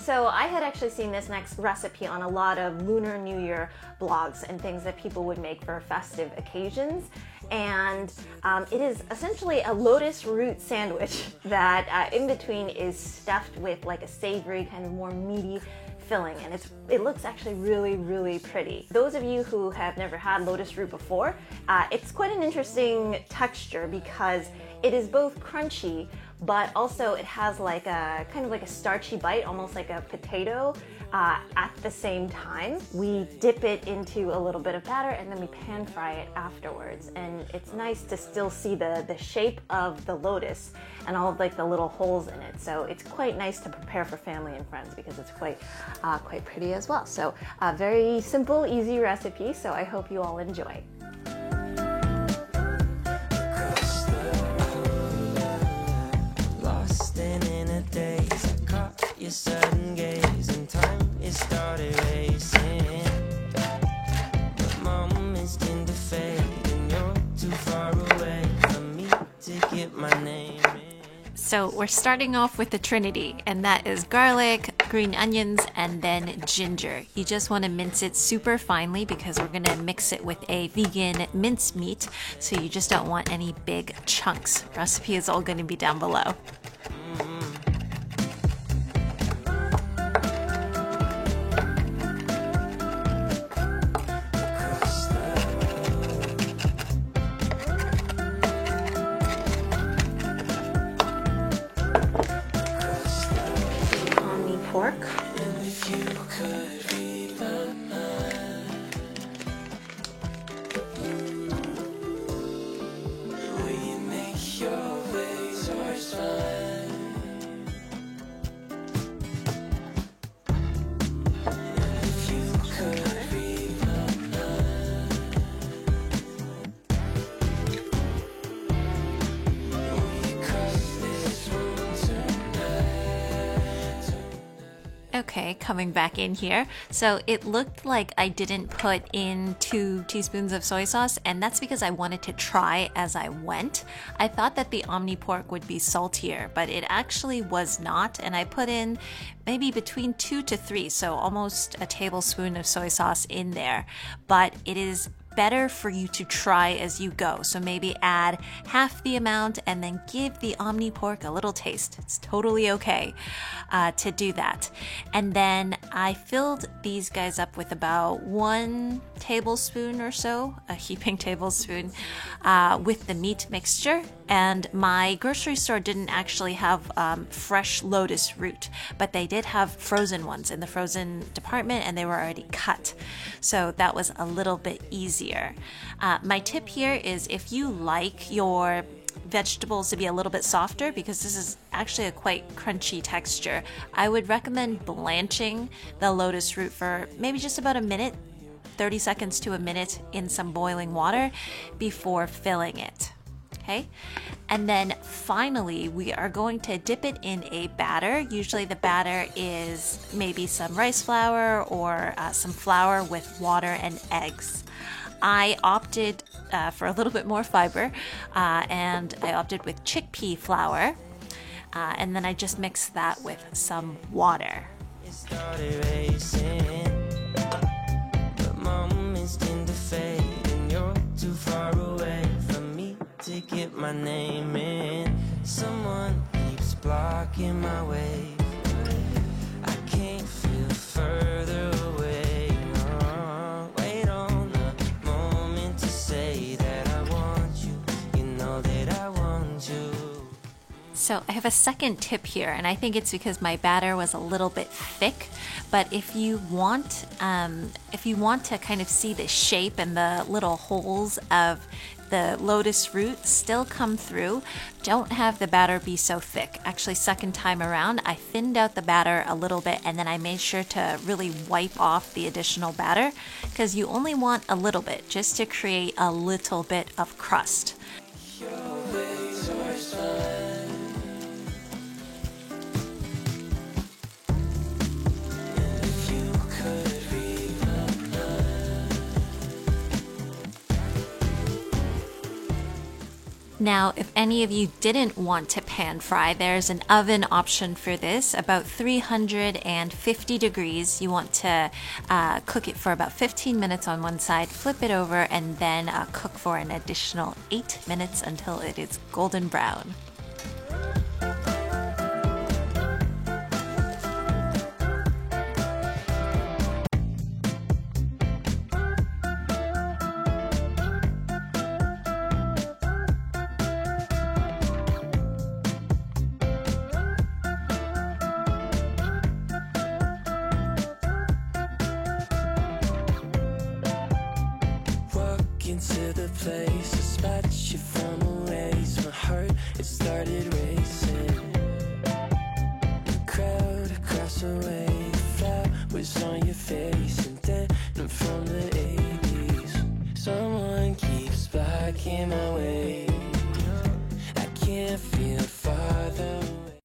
So I had actually seen this next recipe on a lot of Lunar New Year blogs and things that people would make for festive occasions. And it is essentially a lotus root sandwich that in between is stuffed with like a savory, kind of more meaty filling, and it looks actually really pretty. Those of you who have never had lotus root before, it's quite an interesting texture because it is both crunchy, but also it has like a kind of like a starchy bite, almost like a potato at the same time. We dip it into a little bit of batter and then we pan fry it afterwards, and it's nice to still see the shape of the lotus and all of like the little holes in it. So it's quite nice to prepare for family and friends because it's quite pretty as well. So a very simple, easy recipe, so I hope you all enjoy. Your sudden gaze and time, it started racing. But moments tend to fade and you're too far away from me to get my name in. So we're starting off with the trinity, and that is garlic, green onions, and then ginger. You just want to mince it super finely because we're going to mix it with a vegan mincemeat, so you just don't want any big chunks. Recipe is all going to be down below. Pork. Okay, coming back in here. So it looked like I didn't put in 2 teaspoons of soy sauce, and that's because I wanted to try as I went. I thought that the Omni pork would be saltier, but it actually was not, and I put in maybe between 2 to 3, so almost a tablespoon of soy sauce in there. But it is better for you to try as you go. So maybe add half the amount and then give the Omni pork a little taste. It's totally okay to do that. And then I filled these guys up with about 1 tablespoon or so, a heaping tablespoon, with the meat mixture. And my grocery store didn't actually have fresh lotus root, but they did have frozen ones in the frozen department, and they were already cut. So that was a little bit easier. My tip here is if you like your vegetables to be a little bit softer, because this is actually a quite crunchy texture, I would recommend blanching the lotus root for maybe just about a minute, 30 seconds to a minute in some boiling water before filling it. Okay, and then finally we are going to dip it in a batter. Usually the batter is maybe some rice flour or some flour with water and eggs. I opted for a little bit more fiber, and I opted with chickpea flour, and then I just mixed that with some water. It started racing, but moments tend to fade and you're too far away from me to get my name in. Someone keeps blocking my way. I can't feel further away. Oh, wait on a moment to say that I want you. You know that I want you. So I have a second tip here, and I think it's because my batter was a little bit thick. But if you want to kind of see the shape and the little holes of the lotus root still come through, don't have the batter be so thick. Actually, second time around, I thinned out the batter a little bit, and then I made sure to really wipe off the additional batter, because you only want a little bit, just to create a little bit of crust. Now, if any of you didn't want to pan fry. There's an oven option for this, about 350 degrees. You want to cook it for about 15 minutes on one side, flip it over, and then cook for an additional 8 minutes until it is golden brown. Into the place, I spot you from a ways. My heart, it started racing. The crowd across the way, the flat was on your face, and then I'm from the 80s. Someone keeps blocking my way.